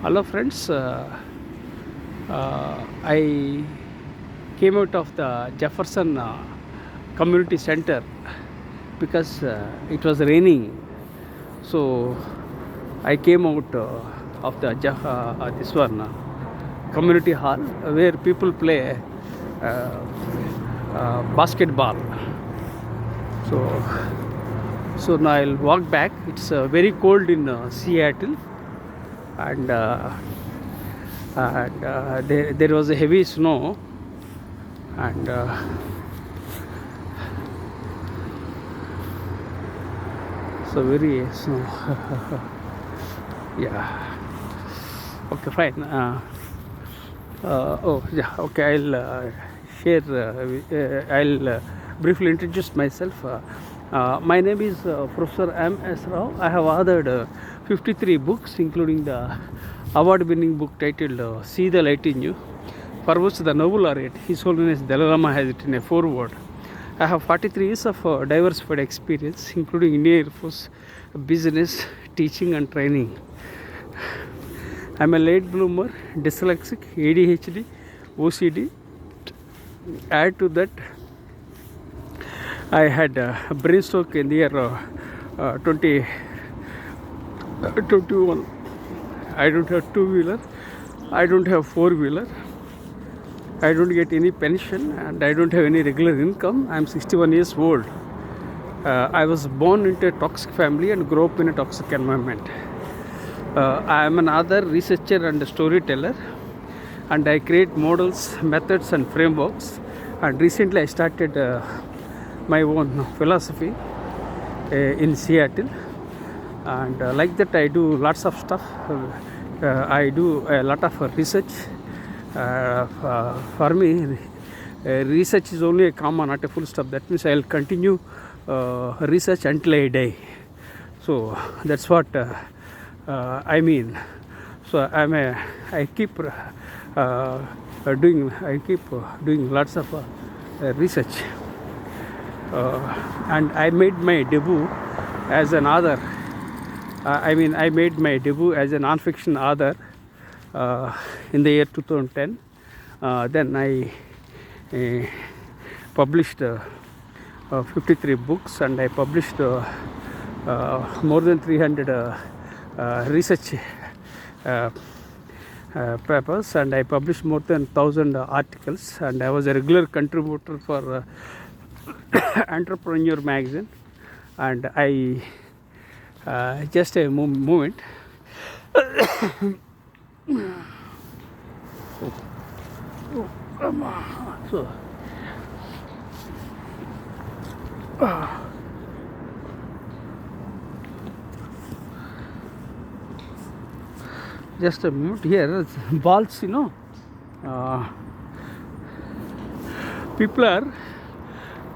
Hello friends, I came out of the Jefferson Community Center because it was raining. So I came out of the this one community hall where people play basketball. So now I'll walk back. It's very cold in Seattle, and there was a heavy snow, and so very snow. Yeah. Okay, fine. Oh yeah. Okay, I'll share. I'll briefly introduce myself. My name is Professor M.S.Rao. I have authored 53 books, including the award-winning book titled See the Light in You, for which the Nobel laureate, His Holiness Dalai Lama, has written a foreword. I have 43 years of diversified experience, including Indian Air Force, business, teaching and training. I'm a late bloomer, dyslexic, ADHD, OCD. Add to that, I had a brain stroke in the year 2021. I don't have two-wheeler, I don't have four-wheeler, I don't get any pension, and I don't have any regular income. I'm 61 years old. I was born into a toxic family and grew up in a toxic environment. I am an author, researcher and storyteller, and I create models, methods and frameworks. And recently I started my own philosophy in Seattle, and like that I do lots of stuff. I do a lot of research. For me, research is only a comma, not a full stop. That means I will continue research until I die. So that's what I mean. So I keep doing lots of research. And I made my debut as an author. I made my debut as a non-fiction author in the year 2010. Then I published 53 books, and I published more than 300 research papers, and I published more than 1,000 articles, and I was a regular contributor for Entrepreneur magazine. And I just a moment. So just a minute here. Balls, people are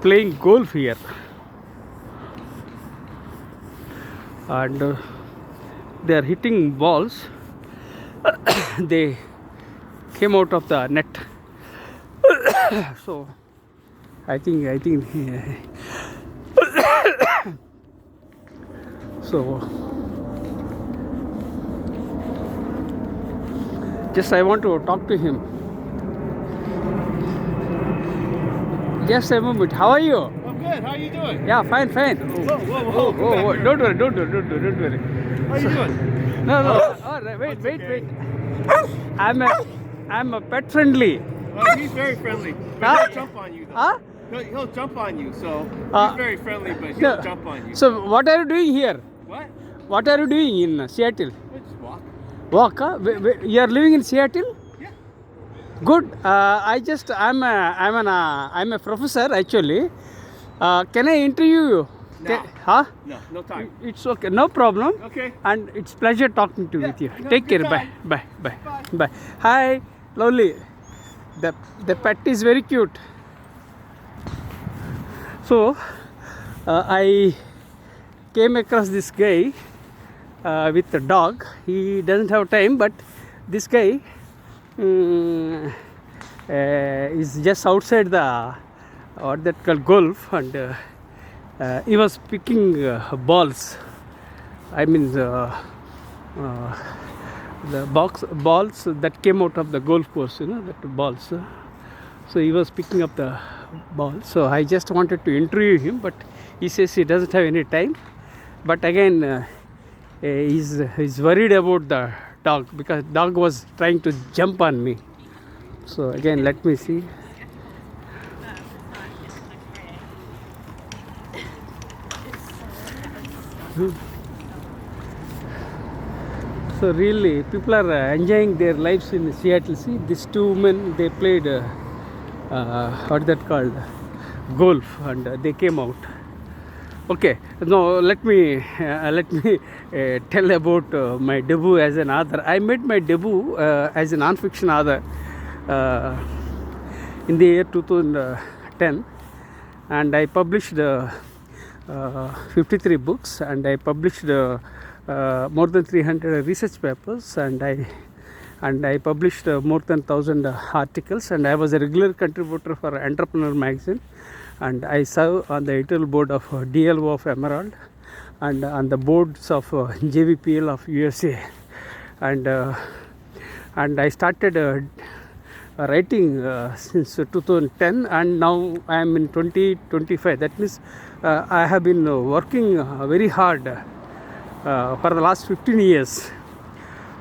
playing golf here, and they are hitting balls. They came out of the net. So I think so just I want to talk to him. Just a moment. How are you? I'm good. How are you doing? Yeah, fine. Whoa. Don't worry. How are you doing? No. All right, wait. I'm a pet friendly. Oh, he's very friendly. But he'll jump on you, though. Huh? He'll jump on you, so he's very friendly, but he'll No. jump on you. So what are you doing here? What? What are you doing in Seattle? Let's just walk. Walk? Huh? You are living in Seattle? Yeah. Good. I'm a professor actually. Can I interview you? No. Huh? No time. It's okay. No problem. Okay. And it's pleasure talking to with you. Yeah, Take good care. time. Bye. Hi, lovely. The pet is very cute. So I came across this guy with a dog. He doesn't have time, but this guy is just outside the what that called golf, and he was picking balls. the balls that came out of the golf course, that balls. So he was picking up the ball. So I just wanted to interview him, but he says he doesn't have any time. But again, he's worried about the dog, because dog was trying to jump on me. So again, let me see. So really, people are enjoying their lives in Seattle. See, these two men, they played what that called, golf, and they came out. Okay, now let me tell about my debut as an author. I made my debut as a non-fiction author in the year 2010, and I published 53 books, and I published more than 300 research papers, and I published more than 1,000 articles, and I was a regular contributor for Entrepreneur magazine, and I serve on the editorial board of DLO of Emerald, and on the boards of JVPL of USA, and I started writing since 2010, and now I am in 2025. That means I have been working very hard for the last 15 years.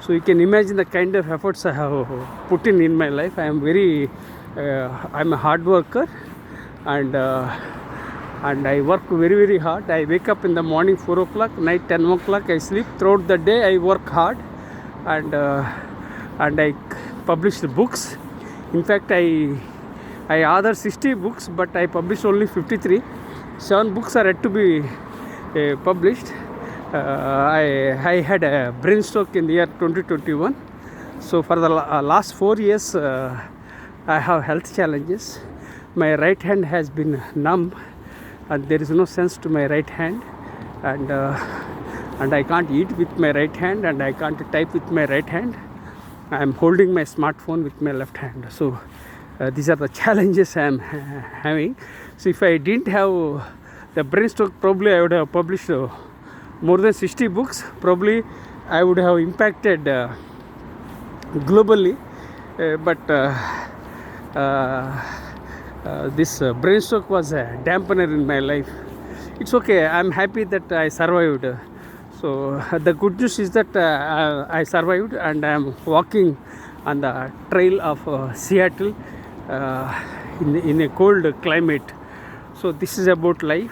So you can imagine the kind of efforts I have put in my life. I am I'm a hard worker, and I work very hard. I wake up in the morning 4 o'clock, night 10 o'clock. I sleep. Throughout the day I work hard, and I publish books. In fact, I authored 60 books, but I published only 53. 7 books are yet to be published. I had a brain stroke in the year 2021. So for the last 4 years, I have health challenges. My right hand has been numb, and there is no sense to my right hand, and I can't eat with my right hand, and I can't type with my right hand. I am holding my smartphone with my left hand. So these are the challenges I am having. So if I didn't have the brain stroke, probably I would have published more than 60 books. Probably I would have impacted globally, but this brain stroke was a dampener in my life. It's okay. I'm happy that I survived. So the good news is that I survived, and I am walking on the trail of Seattle in a cold climate. So this is about life,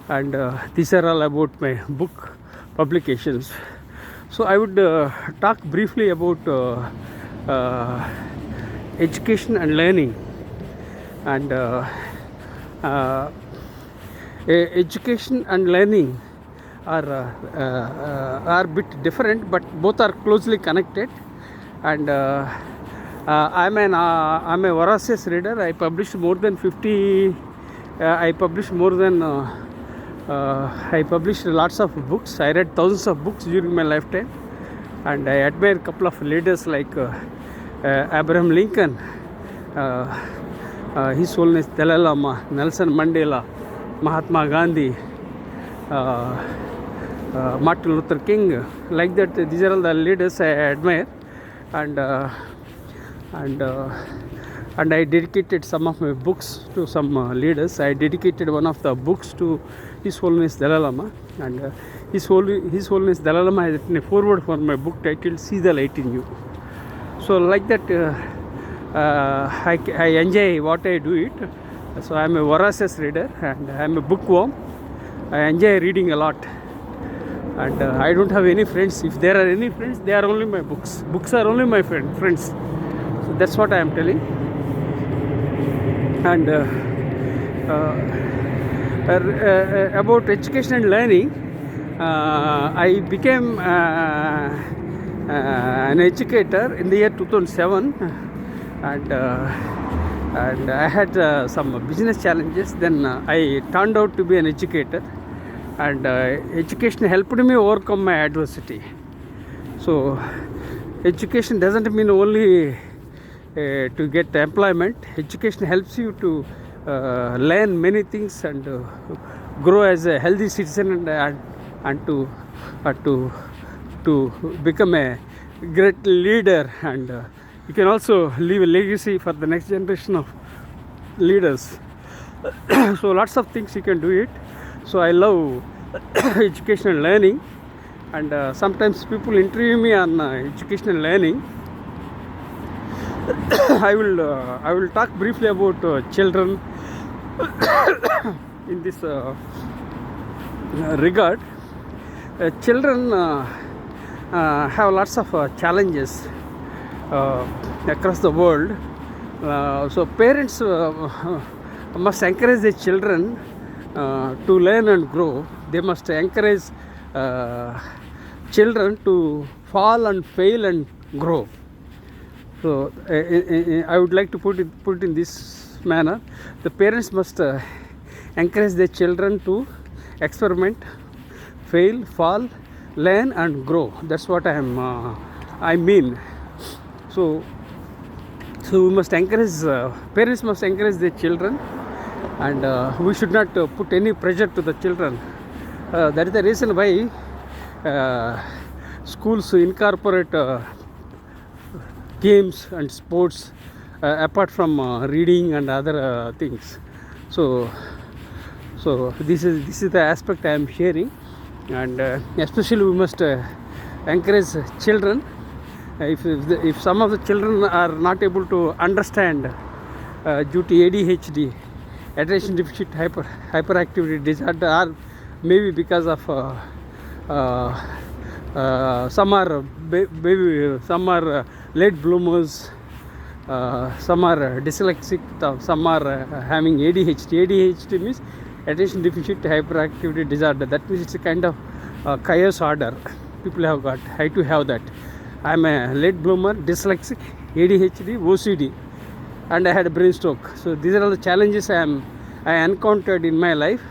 and these are all about my book publications. So I would talk briefly about education and learning, and education and learning are a bit different, but both are closely connected. And I'm a voracious reader. I published more than 50. I published lots of books. I read thousands of books during my lifetime, and I admire a couple of leaders like Abraham Lincoln, His Holiness Dalai Lama, Nelson Mandela, Mahatma Gandhi, Martin Luther King. Like that, these are all the leaders I admire, and I dedicated some of my books to some leaders. I dedicated one of the books to His Holiness Dalai Lama, and His Holiness Dalai Lama has written a foreword for my book titled "See the Light in You." So like that, I enjoy what I do it. So I am a voracious reader, and I am a bookworm. I enjoy reading a lot, and I don't have any friends. If there are any friends, they are only my books. Books are only my friends. So that's what I am telling. And about education and learning, I became an educator in the year 2007, and I had some business challenges. Then I turned out to be an educator, and education helped me overcome my adversity. So education doesn't mean only to get employment. Education helps you to learn many things, and grow as a healthy citizen, and to to become a great leader, and you can also leave a legacy for the next generation of leaders. So lots of things you can do it. So I love educational learning, and sometimes people interview me on educational learning. I will talk briefly about children in this regard. Children have lots of challenges across the world. So parents must encourage their children to learn and grow. They must encourage children to fall and fail and grow. So I would like to put it in this manner. The parents must encourage their children to experiment, fail, fall, learn and grow. That's what I mean. So we must encourage, parents must encourage their children, and we should not put any pressure to the children. That is the reason why schools incorporate games and sports apart from reading and other things. So this is the aspect I am sharing, and especially we must encourage children. If some of the children are not able to understand due to ADHD, attention deficit hyperactivity disorder, or maybe because of some are some are late bloomers, some are dyslexic, some are having ADHD. ADHD means attention deficit hyperactivity disorder. That means it's a kind of chaos order people have got. I too have that. I'm a late bloomer, dyslexic, ADHD, OCD, and I had a brain stroke. So these are all the challenges I encountered in my life.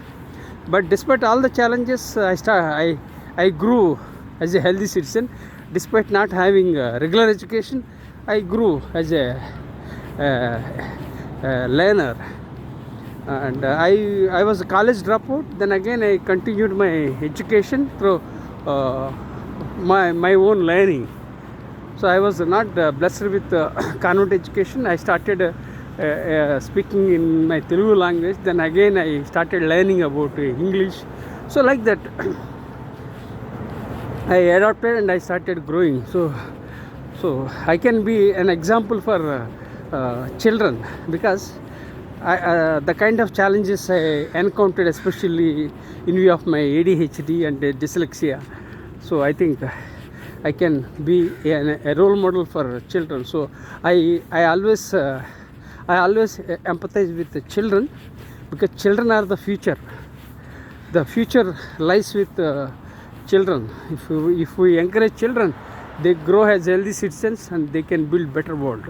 But despite all the challenges, I grew as a healthy citizen. Despite not having regular education, I grew as a learner. And I was a college dropout. Then again I continued my education through my own learning. So I was not blessed with convent education. I started speaking in my Telugu language. Then again I started learning about English. So like that I adopted and I started growing. So I can be an example for children, because the kind of challenges I encountered, especially in view of my ADHD and dyslexia. So I think I can be a role model for children. So I always empathize with the children, because children are the future. The future lies with children. If we encourage children, they grow as healthy citizens and they can build better world.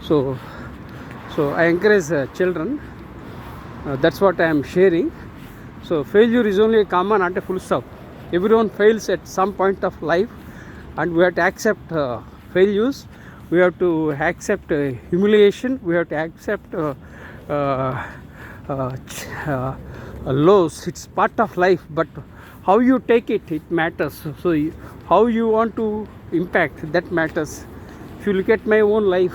So I encourage children. That's what I am sharing. So failure is only a comma, not a full stop. Everyone fails at some point of life, and we have to accept failures. We have to accept humiliation. We have to accept loss. It's part of life, but how you take it matters. So how you want to impact, that matters. If you look at my own life,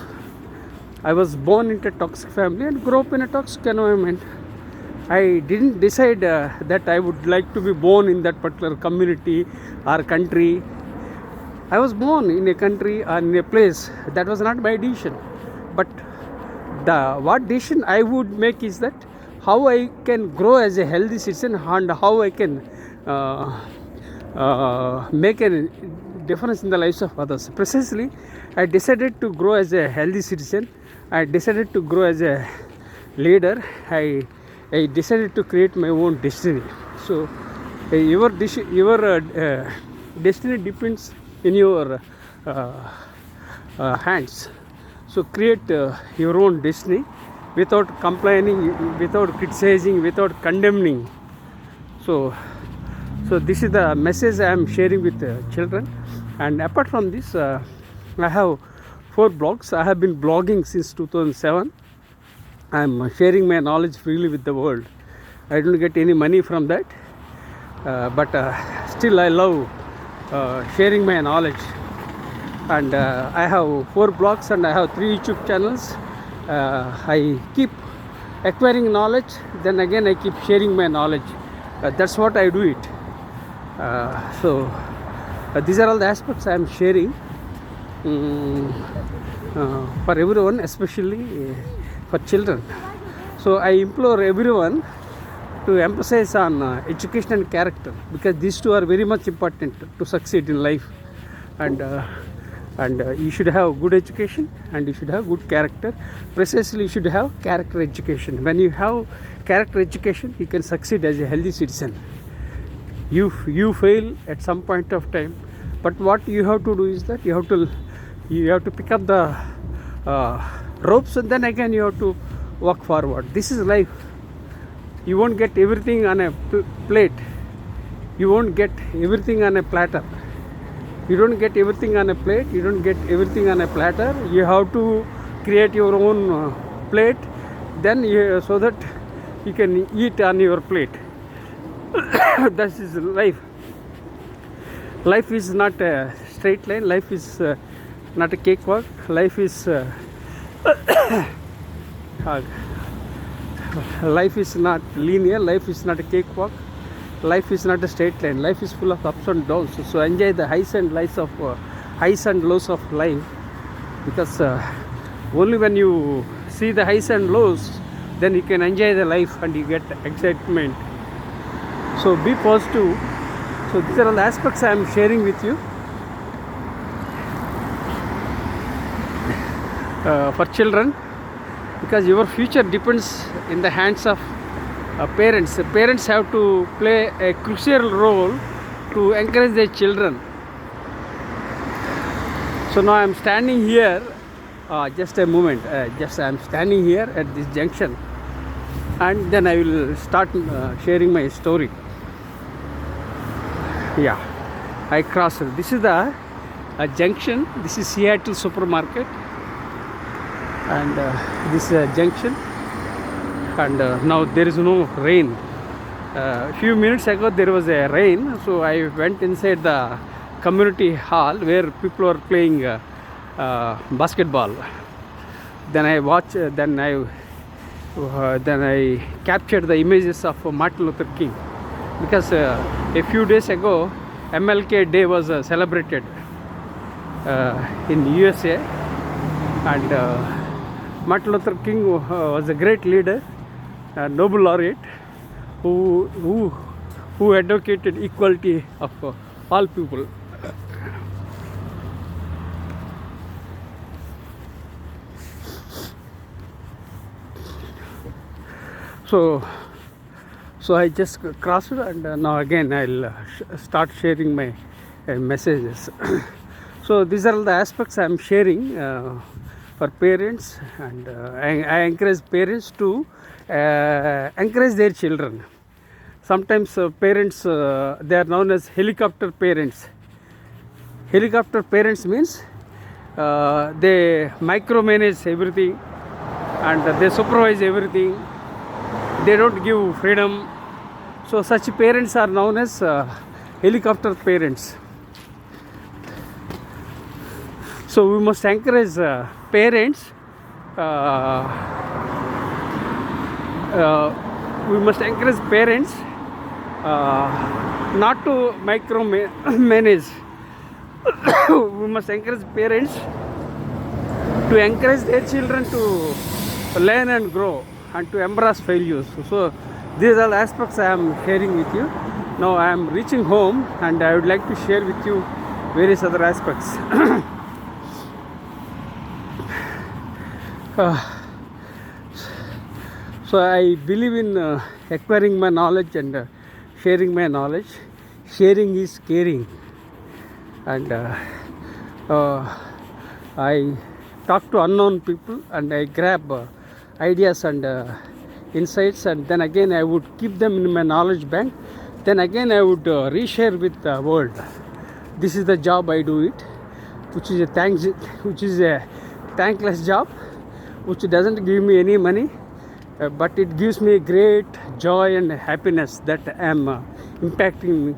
I was born into a toxic family and grew up in a toxic environment. I didn't decide that I would like to be born in that particular community or country. I was born in a country or in a place. That was not my decision. But what decision I would make is that how I can grow as a healthy citizen and how I can make a difference in the lives of others. Precisely, I decided to grow as a healthy citizen. I decided to grow as a leader. I decided to create my own destiny. So your destiny depends in your hands. So create your own destiny without complaining, without criticizing, without condemning. So this is the message I am sharing with children. And apart from this, I have 4 blogs. I have been blogging since 2007. I am sharing my knowledge freely with the world. I don't get any money from that, but still I love sharing my knowledge. And I have 4 blogs and I have 3 YouTube channels. I keep acquiring knowledge, then again I keep sharing my knowledge. That's what I do it. So these are all the aspects I am sharing for everyone, especially for children. So I implore everyone to emphasize on education and character, because these two are very much important to succeed in life. And you should have good education and you should have good character. Precisely, you should have character education. When you have character education, you can succeed as a healthy citizen. You fail at some point of time, but what you have to do is that you have to pick up the ropes, and then again you have to walk forward. This is life. You won't get everything on a plate. You won't get everything on a platter. You don't get everything on a plate. You don't get everything on a platter. You have to create your own plate, then so that you can eat on your plate. That is life. Life is not a straight line. Life is not a cakewalk. Life is life is not linear. Life is not a cakewalk. Life is not a straight line. Life is full of ups and downs. So enjoy the highs and lows of life, because only when you see the highs and lows, then you can enjoy the life and you get excitement. So be positive. So these are all the aspects I am sharing with you. For children, because your future depends in the hands of parents. Parents have to play a crucial role to encourage their children. So now I am standing here, just a moment, I am standing here at this junction, and then I will start sharing my story. Yeah, I crossed. This is the junction. This is Seattle supermarket, and this is a junction. And now there is no rain. A few minutes ago there was a rain, so I went inside the community hall where people are playing basketball. Then I watched. Then I captured the images of Martin Luther King, because a few days ago MLK Day was celebrated in USA, and Martin Luther King was a great leader, a Nobel laureate, who advocated equality of all people. So I just crossed, and now again I'll start sharing my messages. So these are the aspects I am sharing for parents, and I encourage parents to encourage their children. Sometimes parents, they are known as helicopter parents. Helicopter parents means they micromanage everything and they supervise everything. They don't give freedom. So such parents are known as helicopter parents. So we must encourage parents. We must encourage parents not to micromanage. We must encourage parents to encourage their children to learn and grow and to embrace failures. So these are the aspects I am sharing with you. Now I am reaching home, and I would like to share with you various other aspects. So I believe in acquiring my knowledge and sharing my knowledge. Sharing is caring, and I talk to unknown people and I grab ideas and insights, and then again I would keep them in my knowledge bank. Then again I would reshare with the world. This is the job I do it, which is a thankless job, which doesn't give me any money, but it gives me great joy and happiness that I am impacting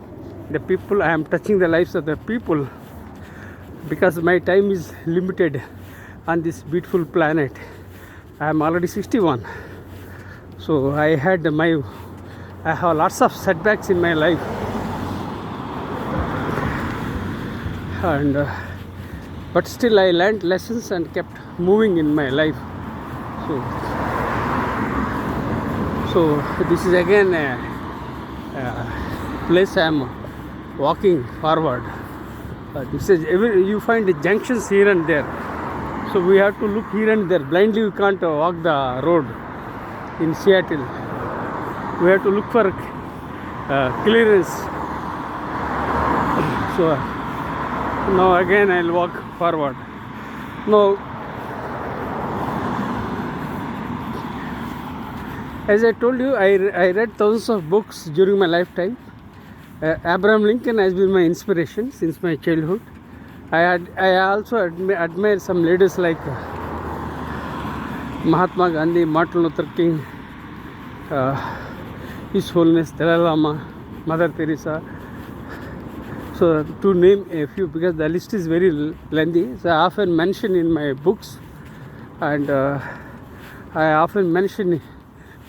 the people. I am touching the lives of the people because my time is limited on this beautiful planet. I am already 61, so I have lots of setbacks in my life, and but still I learned lessons and kept moving in my life. So this is again a place I am walking forward. This is you find the junctions here and there, so we have to look here and there. Blindly we can't walk the road in Seattle. We have to look for clearance. So now again I'll walk forward. Now, as I told you, I read thousands of books during my lifetime. Abraham Lincoln has been my inspiration since my childhood. I also admire some leaders like Mahatma Gandhi, Martin Luther King, His Holiness Dalai Lama, Mother Teresa. So to name a few, because the list is very lengthy, so I often mention in my books, and I often mention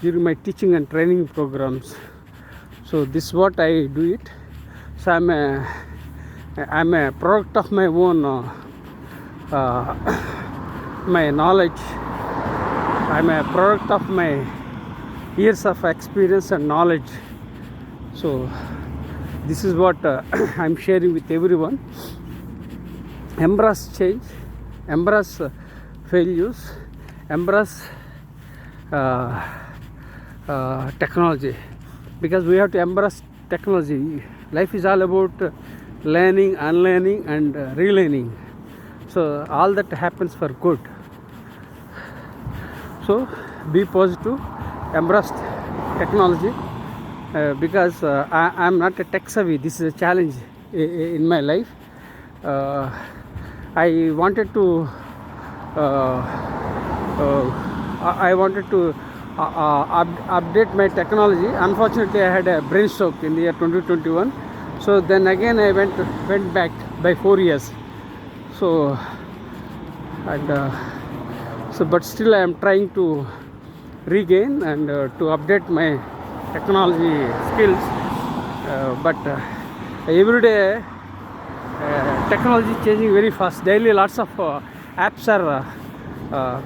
during my teaching and training programs. So this is what I do it. So I'm a product of my own my knowledge. I'm a product of my years of experience and knowledge. So this is what I'm sharing with everyone. Embrace change, embrace failures, embrace technology, because we have to embrace technology. Life is all about learning, unlearning, and relearning. So all that happens for good. So be positive, embrace technology, because I am not a tech savvy. This is a challenge in my life. I wanted to update my technology. Unfortunately, I had a brain stroke in the year 2021. So then again I went back by 4 years. So but still I am trying to regain and to update my technology skills. But every day technology is changing very fast. Daily lots of apps are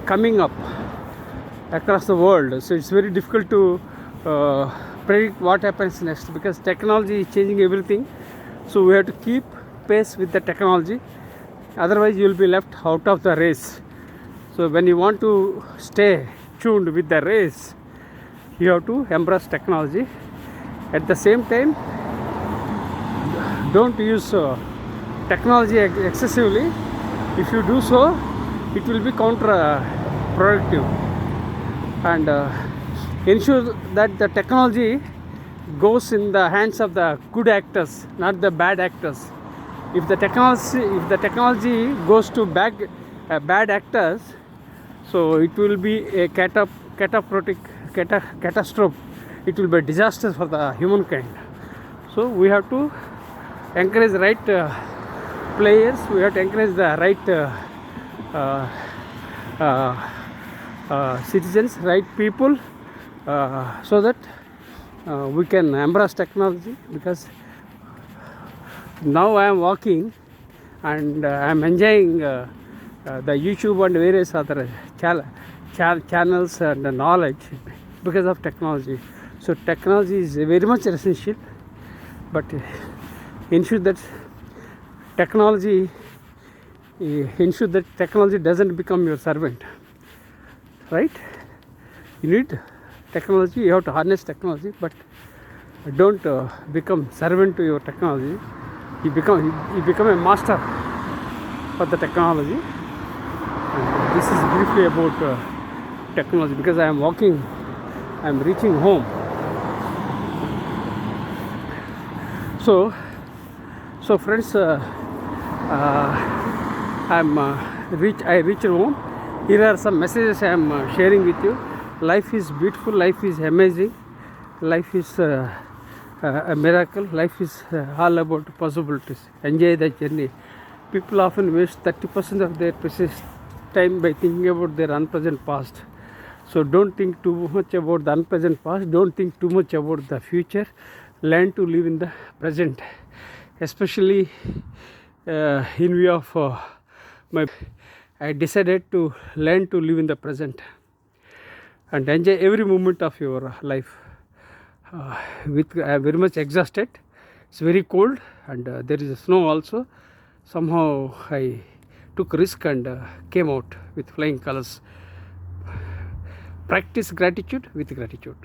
coming up across the world. So it's very difficult to predict what happens next, because technology is changing everything. So we have to keep pace with the technology, otherwise you will be left out of the race. So when you want to stay tuned with the race, you have to embrace technology. At the same time, don't use technology excessively. If you do so, it will be counterproductive. And ensure that the technology goes in the hands of the good actors, not the bad actors. If the technology goes to bad actors, so it will be a catastrophe. It will be a disaster for the humankind. So we have to encourage the right players. We have to encourage the right citizens, right people, so that we can embrace technology. Because now I am walking and I am enjoying the YouTube and various other channels and knowledge because of technology. So technology is very much essential, but ensure that technology doesn't become your servant. Right? You need technology, you have to harness technology, but don't become servant to your technology. You become a master of the technology. And this is briefly about technology. Because I am walking, I am reaching home. So friends, I reached home. Here are some messages I am sharing with you. Life is beautiful, life is amazing, life is a miracle. Life is all about possibilities. Enjoy the journey. People often waste 30% of their precious time by thinking about their unpleasant past. So don't think too much about the unpleasant past. Don't think too much about the future. Learn to live in the present, especially in view of my. I decided to learn to live in the present and enjoy every moment of your life. With very much exhausted. It's very cold and there is snow also. Somehow I took risk and came out with flying colors. Practice gratitude with gratitude.